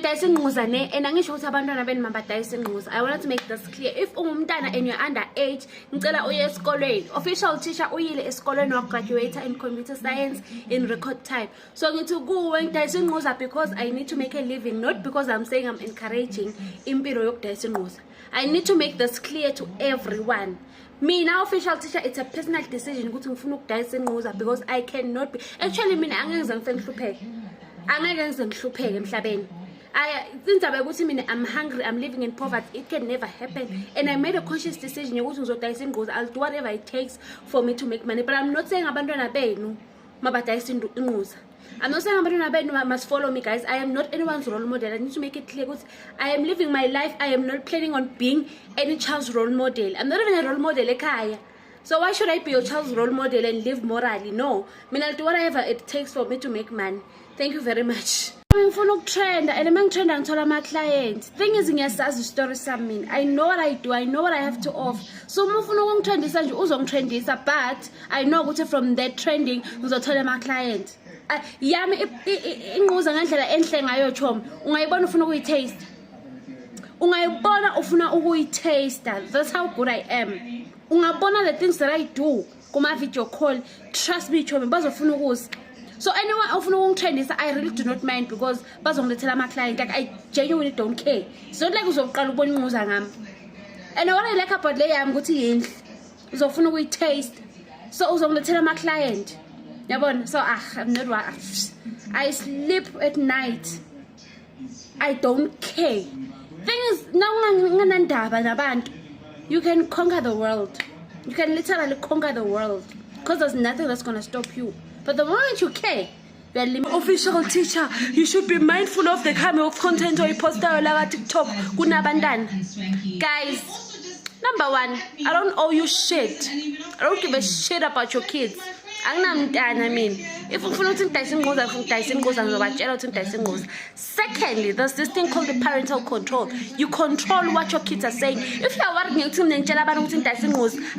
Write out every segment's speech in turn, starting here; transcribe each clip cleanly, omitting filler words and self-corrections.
ngidayisa ingquza ne and angisho ukuthi abantwana beni mabadayisa ingquza. I wanted to make this clear. If ungumntana and you're under age, ngicela uye esikolweni. Official teacher uyile esikolweni wa graduate in computer science in record time. So ngithi kuwe ngidayisa ingquza because I need to make a living, not because I'm saying I'm encouraging impilo yokudayisa ingquza. I need to make this clear to everyone. Mina official teacher, it's a personal decision ukuthi ngifuna ukudayisa ingquza because I cannot be. Actually mina angeke ngihlupheke. Angeke ngihlupheke emhlabeni. Since I'm hungry, I'm living in poverty, it can never happen. And I made a conscious decision. I'll do whatever it takes for me to make money. But I'm not saying abantwana benu mabadayisa ingquza. I'm not saying abantwana benu must follow me, guys. I am not anyone's role model. I need to make it clear because I am living my life. I am not planning on being any child's role model. I'm not even a role model ekaya. So why should I be your child's role model and live morally? No. I'll do whatever it takes for me to make money. Thank you very much. I'm for trend and I'm trend and tell my clients. Thing is in your story something. I know what I do, I know what I have to offer. So move on trend is trend is but I know what from that trending was tell my client. Yami inquza ngendlela enhle ngayo chom. Ungayibona ufuna ukuyitaste. Ungayibona ufuna ukuyitaste. That's how good I am. Ungabona the things that I do. Kuma video call. Trust me chom. Bazofuna ukuza. So anyone often trend is I really do not mind because bazongilethela my client, like I genuinely don't care. It's not like uzoqala ukubona ingquza ngami. And what I like about le yami ukuthi yindle. Uzofuna ukuyitaste. So uzongilethela my client. Yabona? So I'm not I sleep at night. I don't care. Thing is now nganandaba nabantu. You can conquer the world. You can literally conquer the world because there's nothing that's going to stop you. But the moment you care, you're limited. Official teacher, you should be mindful of the kind of content or you post on TikTok. Guys, number one, I don't owe you shit. I don't give a shit about your kids. I mean, if secondly, there's this thing called the parental control. You control what your kids are saying. If you are working,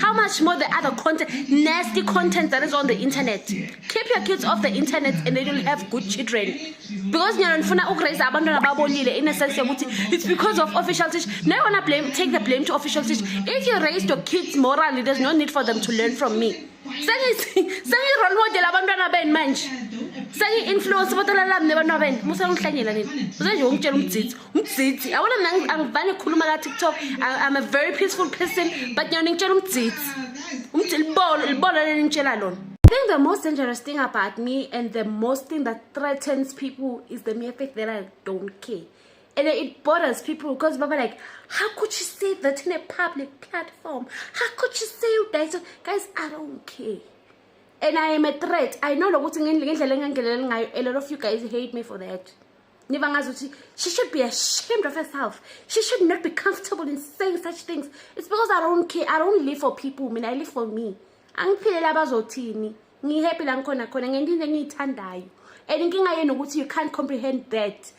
how much more the other content, nasty content that is on the internet? Keep your kids off the internet and then you'll have good children. Because it's because of official teachers. Now I want to take the blame to official teachers. If you raised your kids morally, there's no need for them to learn from me. Sangi role model abantwana beni manje. Sangi influence botala lami nebantwana beni. Musa ngihlanyela nini? Uzanje ungitshela umdzidzi. I wanna angivane khuluma la TikTok. I'm a very peaceful person, but nyona ngitshela umdzidzi. Libolo leli ngitshela lona. I think the most dangerous thing about me and the most thing that threatens people is the mere fact that I don't care. And it bothers people because they're like, how could you say that in a public platform? How could you say that? Guys, I don't care. And I am a threat. I know a lot of you guys hate me for that. She should be ashamed of herself. She should not be comfortable in saying such things. It's because I don't care. I don't live for people. I mean, I live for me. I'm happy and you can't comprehend that.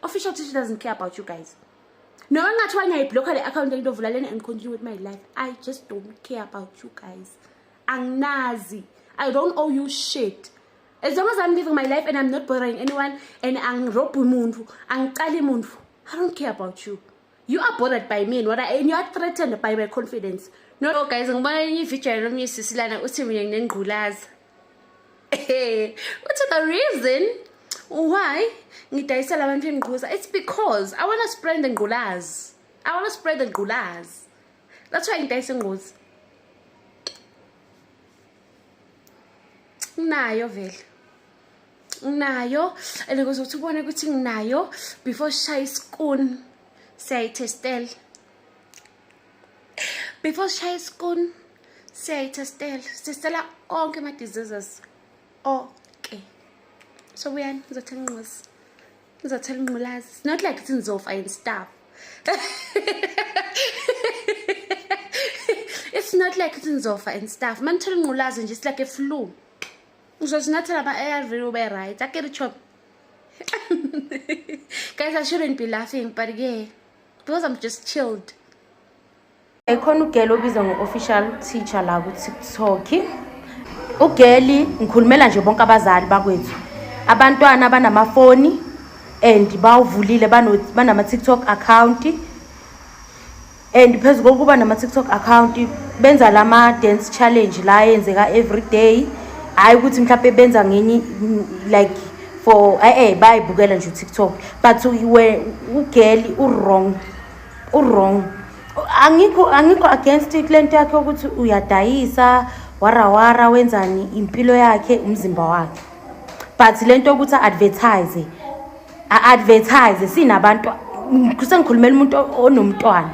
Official teacher doesn't care about you guys. No, I'm not trying to block the account and continue with my life. I just don't care about you guys. I'm Nazi. I don't owe you shit. As long as I'm living my life and I'm not bothering anyone and I'm I don't care about you. You are bothered by me and you are threatened by my confidence. No, guys, I'm going to feature on me, Sisilana, what's the reason why it's because I want to spread the ngulas. I want to spread the ngulas. That's why ngidayisa ingquza. Nayo vele. Nayo, and because uthi ubone ukuthi nginayo before shaya iskun siyayithestela. Before shaya iskun siyayithestela. Sitestela onke ama diseases. Okay. So we are ngizothenga ingculazi. It's not like it's in Zofa and stuff. It's not like it's in Zofa and stuff. Man tell ingculazi just like a flu. So it's not about air very right. I get a chop. Guys, I shouldn't be laughing, but yeah, because I'm just chilled. I can't get official teacher la ku TikTok. Ugeli ngikhulumela nje bonke abazali bakwethu. Abantwana abanamafoni and bawuvulile banama TikTok account, and phezu kokuba nama TikTok account benza lama dance challenge la yenzeka every day. Hayi ukuthi mhlawumbe benza ngenye like for bayibukela nje TikTok, but ugirl wrong. Angikho against lento yakhe ukuthi uyadayisa wara wenzani impilo yakhe umzimba wakhe, but lento ukuthi advertise sinabantu kusengikhulumela umuntu onomntwana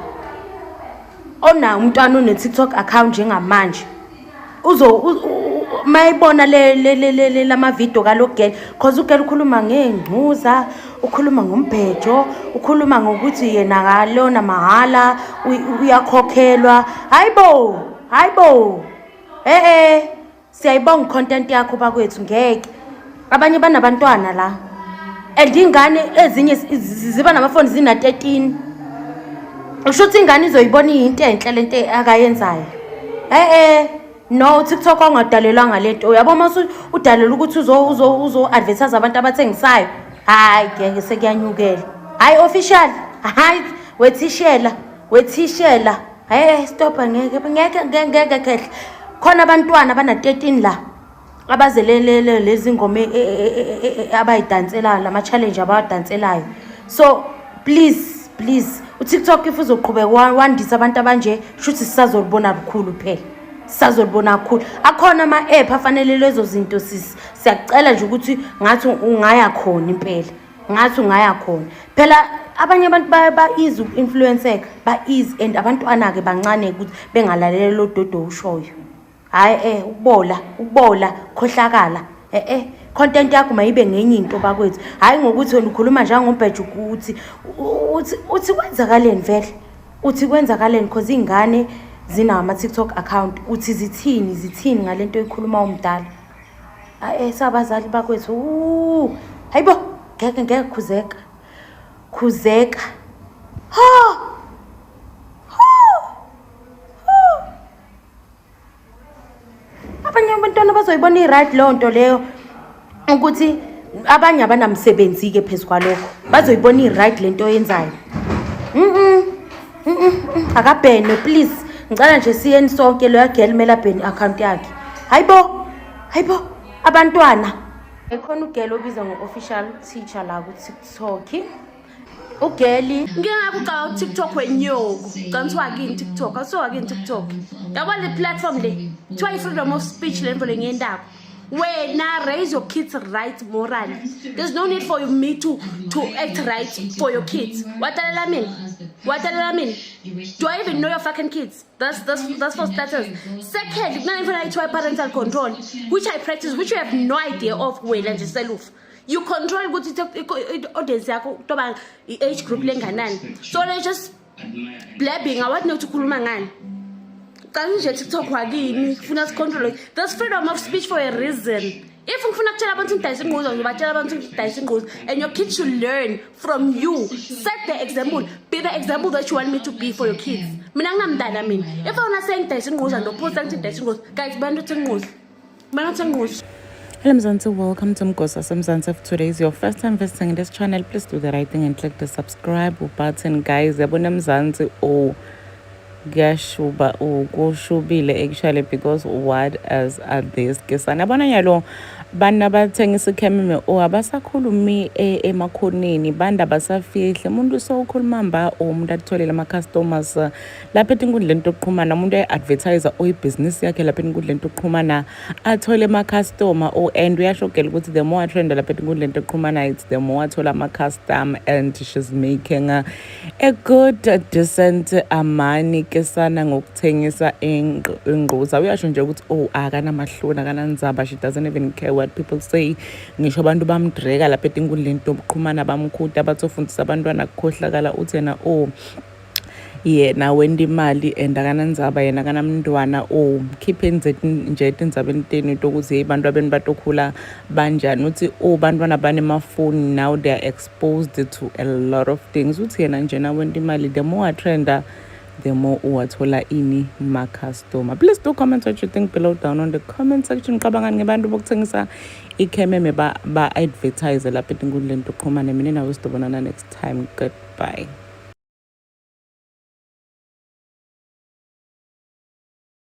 umntwana one TikTok account njengamanje mayibona le lama video kalogel, because ugel ukhuluma ngengcuza, ukhuluma ngombhejo, ukhuluma ngokuthi yena ngalona mahala uyakhokhelwa. Hayibo siyayibonga content yakho bakwethu. Ngeke abanye banabantwana la, and ingane ezinye ziba namafoni zina 13. Usho ukuthi ingane izoyibona into enhle lento akayenzayo. No, TikTok angadalelwanga lento. Uyabo mase udalela ukuthi uzo advertise abantu abathengisayo. Hayi ngeke sekuyanyukela. Hayi official. Hayi wethishela. Stop ngeke kehle. Khona abantwana bana 13 la abazelelele lezi ngoma abayidansela lama challenge abadanselayo. So please uTikTok if uzoqhubeka wandisa abantu abanje shuthi sisazolibona kakhulu phela. Sizolibona kakhulu. Akhona ama app afanele lezo zinto siyacela nje ukuthi ngathi ungaya khona impela. Ngathi ungaya khona. Phela abanye abantu ba easy influencer, ba easy, and abantwana ke bancane ukuthi bengalalele lo dodo ushoyo. Hayi ukubola khohlakala. Content yakho mayibe ngenye into bakwethu. Hayi ngokuthi wena ukhuluma nje ngombhejo uthi kwenzakaleni vele. Uthi kwenzakaleni because ingane zina ama TikTok account uthi zithini ngalento ekhuluma umdala. Sabazali bakwethu hayibo ngeke khuzeka. Abanye abantwana bazoyibona right lonto leyo ukuthi abanye abanamsebenzi ke phezukwalokho bazoyibona right lento oyenzayo. Akabhene please, ngicela nje siyeni sonke lo girl mela bheni account yakhe. Hayibo abantwana ekhona ugirl obizwa ngo-official teacher la ku TikTok. Ugeli ngiyakho TikTok wenyoku kantswa kini TikTok asowa kini TikTok yabo le platform le try freedom of speech le mvole ngendaba. Wena raise your kids right morally. There's no need for me to act right for your kids. What I mean? Do I even know your fucking kids? That's for starters. Second, not even I try parental control, which I practice, which you have no idea of. You control what audience yakho toba age group lenganani. So they just blabbing about no to khuluma ngani. Kanje TikTok wakini funa control. There's freedom of speech for a reason. If ufuna kutshela abantu udayisa ingozi uzobatshela abantu udayisa ingozi, and your kids should learn from you. Set the example. Be the example that you want me to be for your kids. Mina nginamntana mina. If I wanna say udayisa ingozi and post ukuthi udayisa ingozi, guys bantu ingozi. Bantu ingozi. Hello Mzansi, welcome to Mgosa Mzansi. If today is your first time visiting this channel, please do the right thing and click the subscribe button, guys. Yabona Mzansi Gashuba Goshubile actually, because what else are this? Kesana bona yalo bana bathengisa ikhememe abasakhulumi emakhoneni banda basafihle umuntu sokhuluma mba umuntu atholele ama customers lapha enkundleni yokuqhumana umuntu advertiser business yakhe lapha enkundleni yokuqhumana athole ama customer and uyashokela ukuthi the more trend lapha enkundleni yokuqhumana it's the more athola ama customer, and she's making a good decent money kesana ngokuthengisa ingquza. Uyasho nje ukuthi akana mahlona akana nzaba, she doesn't even care what people say. Ngisho abantu bamdreka lapha enkundleni yokuqhumana bamkhuda bathofundisa abantwana ukukhohlakala uthena yena wenda imali and akananzaba yena kanamntwana khiphe nje indzabeni teni ukuthi abantu abeni batokhula banjani uthi bantwana banemafoni now they are exposed to a lot of things uthi yena nje na wenda imali the more trender the more uwathola ini ma-customer. Please do comment what you think below down on the comment section. Qabangani ngebantu bokuthengisa ikhememe ba-advertise lapha enkundleni yokuxhumana. Mina nawe sidibonana next time. Goodbye.